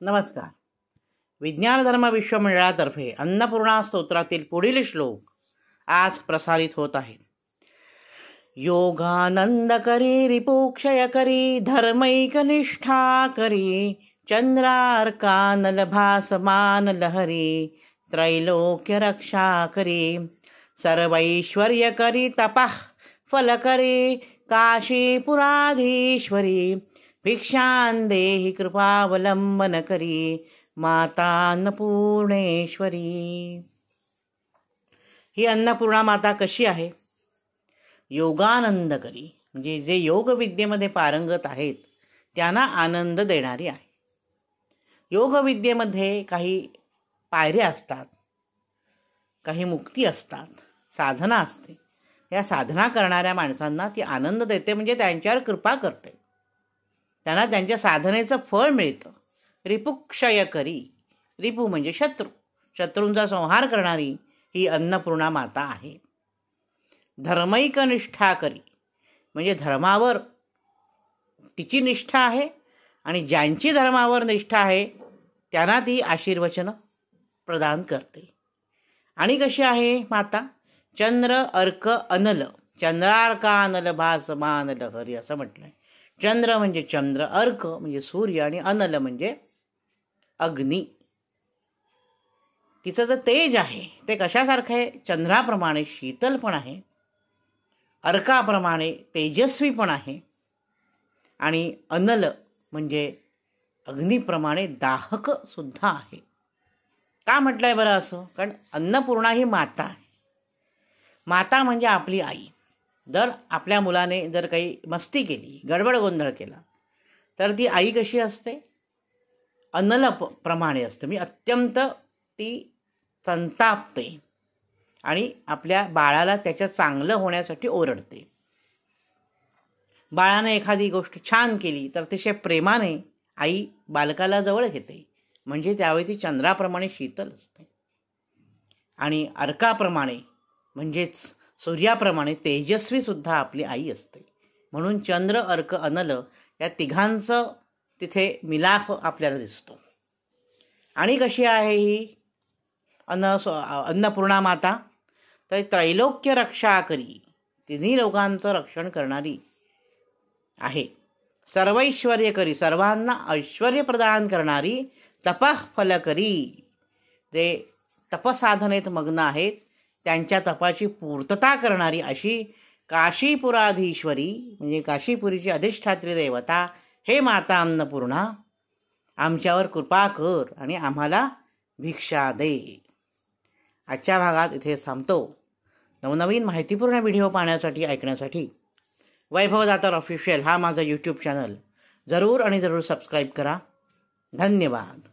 नमस्कार. विज्ञान धर्म विश्वमंडळातर्फे अन्नपूर्णा स्तोत्रातील पुढील श्लोक आज प्रसारित होत आहे. योगानंद करी रिपुक्षय करी धर्मैकनिष्ठा करी चंद्रार्कानल भासमान लहरी त्रैलोक्य रक्षा करी सर्वैश्वर्य करी तपः फल करी काशीपुराधीश्वरी भिक्षां देहि कृपावलंबन करी माता अन्नपूर्णेश्वरी. ही अन्नपूर्णा माता कशी आहे? योगानंद करी म्हणजे जे योग विद्येमध्ये पारंगत आहेत त्यांना आनंद देणारी आहे. योग विद्येमध्ये काही पायऱ्या असतात, काही मुक्ती असतात, साधना असते. या साधना करणाऱ्या माणसांना ती आनंद देते, म्हणजे त्यांच्यावर कृपा करते, त्यांना त्यांच्या साधनेचं फळ मिळतं. रिपुक्षय करी, रिपू म्हणजे शत्रू, शत्रूंचा संहार करणारी ही अन्नपूर्णा माता आहे. धर्मैक निष्ठा करी म्हणजे धर्मावर तिची निष्ठा आहे आणि ज्यांची धर्मावर निष्ठा आहे त्यांना ती आशीर्वचन प्रदान करते. आणि कशी आहे माता? चंद्र अर्क अनल, चंद्रार्कानल भासमान लहरी असं म्हटलंय. चंद्र म्हणजे चंद्र, अर्क म्हणजे सूर्य आणि अनल म्हणजे अग्नी. तिचं जे तेज आहे ते कशासारखं आहे? चंद्राप्रमाणे शीतल पण आहे, अर्काप्रमाणे तेजस्वी पण आहे आणि अनल म्हणजे अग्निप्रमाणे दाहक सुद्धा आहे. का म्हटलंय बरं असं? कारण अन्नपूर्णा ही माता आहे. माता म्हणजे आपली आई. जर आपल्या मुलाने जर काही मस्ती केली, गडबड गोंधळ केला, तर ती आई कशी असते? अनल प्रमाणे असते. मी अत्यंत ती संतापते आणि आपल्या बाळाला त्याच्या चांगलं होण्यासाठी ओरडते. बाळाने एखादी गोष्ट छान केली तर अतिशय प्रेमाने आई बालकाला जवळ घेते, म्हणजे त्यावेळी ती चंद्राप्रमाणे शीतल असते. आणि अर्काप्रमाणे म्हणजेच सूर्याप्रमाणे तेजस्वी सुद्धा आपली आई असते. म्हणून चंद्र अर्क अनल या तिघांचं तिथे मिलाफ आपल्याला दिसतो. आणि कशी आहे ही अन्नपूर्णा माता? तर त्रैलोक्य रक्षा करी, तिन्ही लोकांचं रक्षण करणारी आहे. सर्वैश्वर्य करी, सर्वांना ऐश्वर्य प्रदान करणारी. तपः फल करी, जे तपसाधनेत मग्न आहेत त्यांच्या तपाची पूर्तता करणारी अशी काशीपुराधीश्वरी म्हणजे काशीपुरीची अधिष्ठात्री देवता हे माता अन्नपूर्णा, आमच्यावर कृपा कर आणि आम्हाला भिक्षा दे. आजच्या भागात इथे थांबतो. नवनवीन माहितीपूर्ण व्हिडिओ पाहण्यासाठी, ऐकण्यासाठी वैभव दातार ऑफिशियल हा माझा यूट्यूब चॅनल जरूर आणि जरूर सबस्क्राईब करा. धन्यवाद.